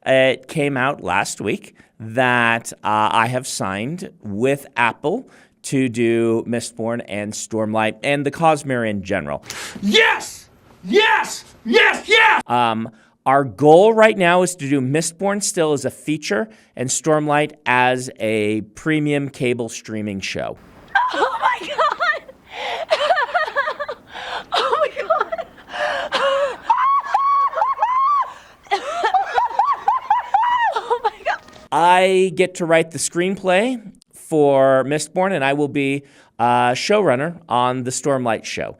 It came out last week that I have signed with Apple to do Mistborn and Stormlight and the Cosmere in general. Yes! Yes! Yes! Yes! Our goal right now is to do Mistborn still as a feature and Stormlight as a premium cable streaming show. Oh my god! Oh my god! Oh my god! I get to write the screenplay for Mistborn, and I will be showrunner on the Stormlight show.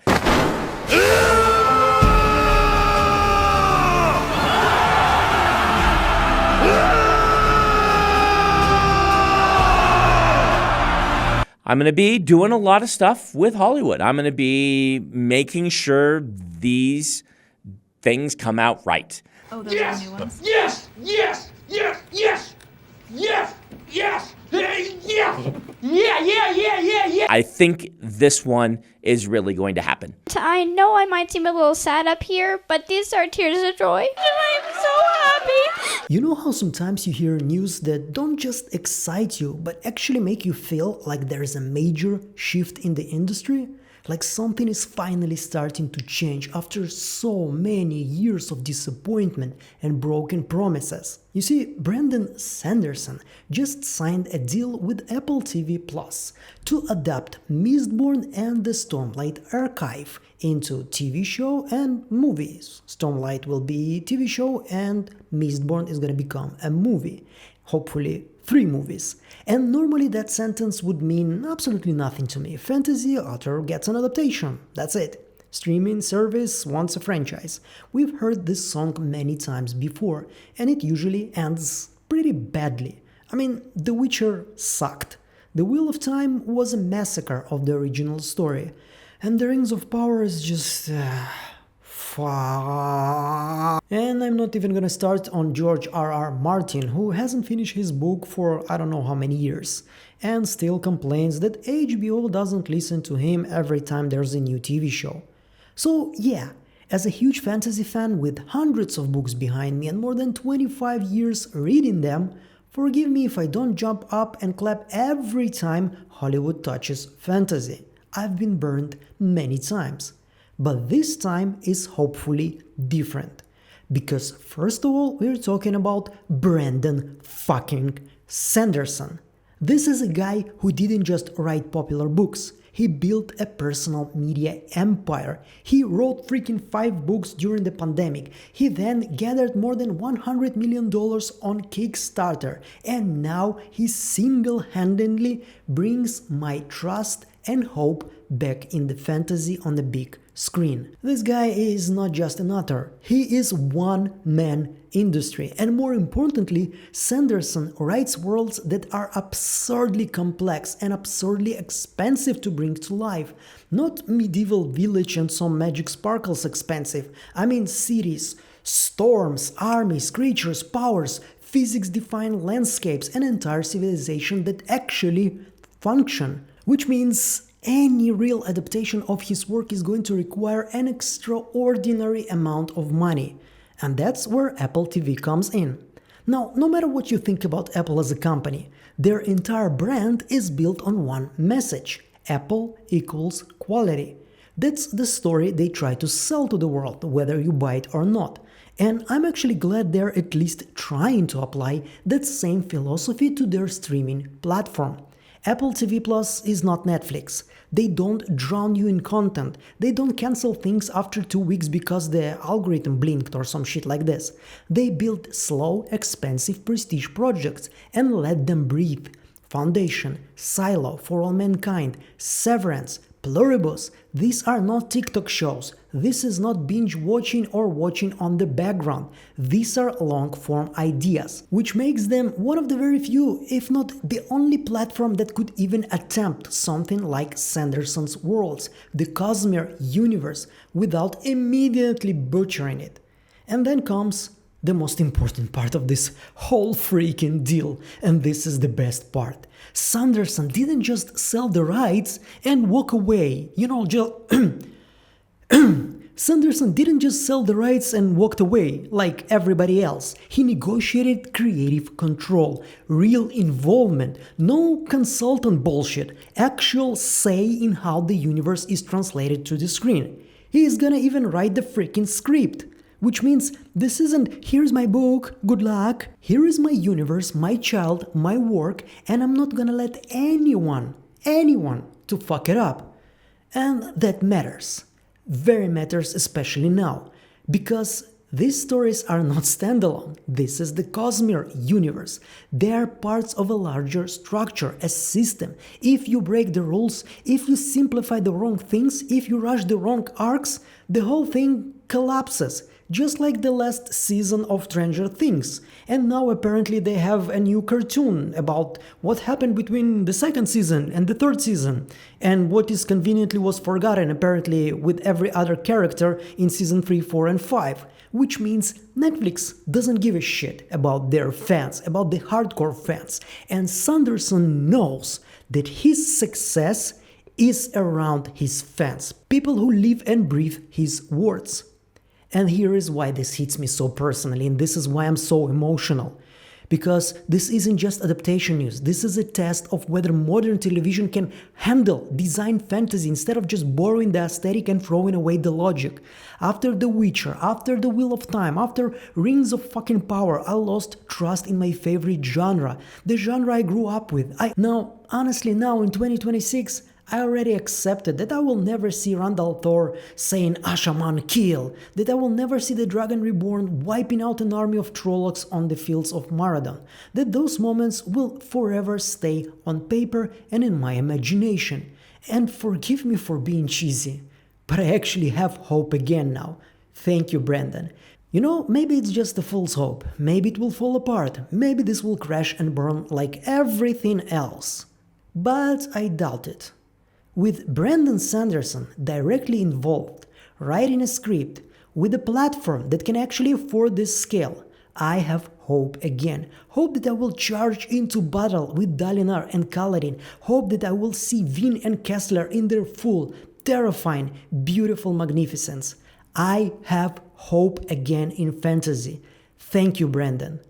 I'm going to be doing a lot of stuff with Hollywood. I'm going to be making sure these things come out right. Oh, those are new ones? Yes! Yes! Yes! Yes! Yes! Yes! Yeah! I think this one is really going to happen. I know I might seem a little sad up here, but these are tears of joy. And I'm so happy. You know how sometimes you hear news that don't just excite you, but actually make you feel like there's a major shift in the industry? Like something is finally starting to change after so many years of disappointment and broken promises. You see, Brandon Sanderson just signed a deal with Apple TV Plus to adapt Mistborn and the Stormlight archive into TV show and movies. Stormlight will be TV show and Mistborn is gonna become a movie. Hopefully 3 movies. And normally that sentence would mean absolutely nothing to me. Fantasy author gets an adaptation. That's it. Streaming service wants a franchise. We've heard this song many times before, and it usually ends pretty badly. I mean, The Witcher sucked. The Wheel of Time was a massacre of the original story. And The Rings of Power is just... And I'm not even gonna start on George R.R. Martin, who hasn't finished his book for I don't know how many years, and still complains that HBO doesn't listen to him every time there's a new TV show. So yeah, as a huge fantasy fan with hundreds of books behind me and more than 25 years reading them, forgive me if I don't jump up and clap every time Hollywood touches fantasy. I've been burned many times. But this time is hopefully different. Because first of all, we're talking about Brandon fucking Sanderson. This is a guy who didn't just write popular books. He built a personal media empire. He wrote freaking 5 books during the pandemic. He then gathered more than $100 million on Kickstarter. And now he single-handedly brings my trust and hope back in the fantasy on the big screen. This guy is not just an author, he is one-man industry, and more importantly, Sanderson writes worlds that are absurdly complex and absurdly expensive to bring to life. Not medieval village and some magic sparkles expensive, I mean cities, storms, armies, creatures, powers, physics-defined landscapes, and entire civilization that actually function. Which means any real adaptation of his work is going to require an extraordinary amount of money. And that's where Apple TV comes in. Now, no matter what you think about Apple as a company, their entire brand is built on one message: Apple equals quality. That's the story they try to sell to the world, whether you buy it or not. And I'm actually glad they're at least trying to apply that same philosophy to their streaming platform. Apple TV Plus is not Netflix. They don't drown you in content. They don't cancel things after 2 weeks because the algorithm blinked or some shit like this. They build slow, expensive prestige projects and let them breathe. Foundation, Silo, For All Mankind, Severance, Pluribus, these are not TikTok shows. This is not binge watching or watching on the background. These are long-form ideas, which makes them one of the very few, if not the only platform that could even attempt something like Sanderson's Worlds, the Cosmere universe, without immediately butchering it. And then comes the most important part of this whole freaking deal, and this is the best part. Sanderson didn't just sell the rights and walk away, just Sanderson didn't just sell the rights and walked away like everybody else. He negotiated creative control, real involvement, no consultant bullshit, actual say in how the universe is translated to the screen. He is gonna even write the freaking script. Which means this isn't, here's my book, good luck, here is my universe, my child, my work, and I'm not gonna let anyone to fuck it up. And that matters. Very matters, especially now. Because these stories are not standalone. This is the Cosmere universe. They are parts of a larger structure, a system. If you break the rules, if you simplify the wrong things, if you rush the wrong arcs, the whole thing collapses. Just like the last season of Stranger Things. And now apparently they have a new cartoon about what happened between the second season and the third season. And what is conveniently was forgotten apparently with every other character in season 3, 4 and 5. Which means Netflix doesn't give a shit about their fans, about the hardcore fans. And Sanderson knows that his success is around his fans. People who live and breathe his words. And here is why this hits me so personally, and this is why I'm so emotional. Because this isn't just adaptation news, this is a test of whether modern television can handle design fantasy instead of just borrowing the aesthetic and throwing away the logic. After The Witcher, after The Wheel of Time, after Rings of fucking Power, I lost trust in my favorite genre, the genre I grew up with. Honestly now in 2026, I already accepted that I will never see Randall Thor saying Ashaman kill, that I will never see the Dragon Reborn wiping out an army of Trollocs on the fields of Marathon, that those moments will forever stay on paper and in my imagination. And forgive me for being cheesy, but I actually have hope again now. Thank you, Brandon. You know, maybe it's just a false hope, maybe it will fall apart, maybe this will crash and burn like everything else. But I doubt it. With Brandon Sanderson directly involved, writing a script, with a platform that can actually afford this scale, I have hope again. Hope that I will charge into battle with Dalinar and Kaladin. Hope that I will see Vin and Kessler in their full, terrifying, beautiful magnificence. I have hope again in fantasy. Thank you, Brandon.